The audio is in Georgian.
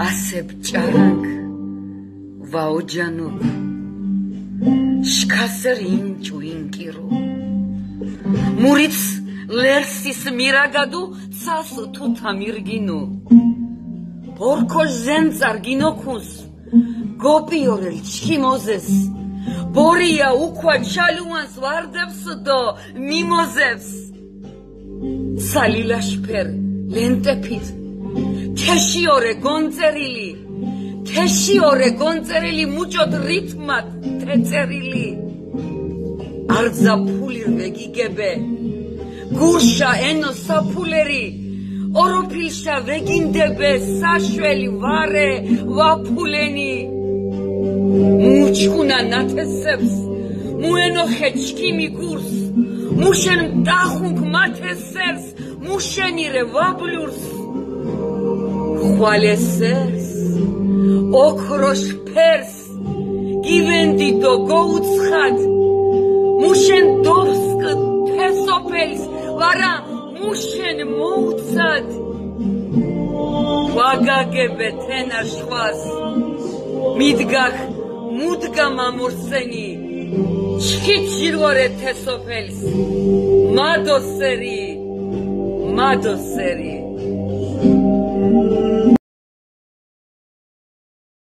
ასებ ჭარანგ ვაოჯანო შქასერ ინჭუ ინკირო მურიც ლერსის მირაგადუ ცას თუთა მირგინო ბორქო ჟენწარ გინოქუნს გოპიორელ ჩხიმოზეს ბორია უქვა ჩალუანს ვარდებს დო მიმოზებს სალილაშფერ ლენტეფით თეშიორე გონწერილი მუჭოთ რითმად თეწერილი არძაფული ვეგიგებე გუშა ენო საფულერი ოროფილშა ვეგინდებე საშველი ვარე ვაფულენი მუჩქუნა ნათესებს მუენოხე ჩქიმი გურს მუშენ მტახუნქ მათესერს მუშენირე ვაბლურს ხვალესერს ოქროშ ფერს გივენდი დო გოუცხად მუშენ დორსკ თესოფელს ვარა მუშენ მოუცად ვაგაგებე თენაშვას მიდგახ მუდგა მამურსენი ჩქიჩირვორე თესოფელს მადოსერი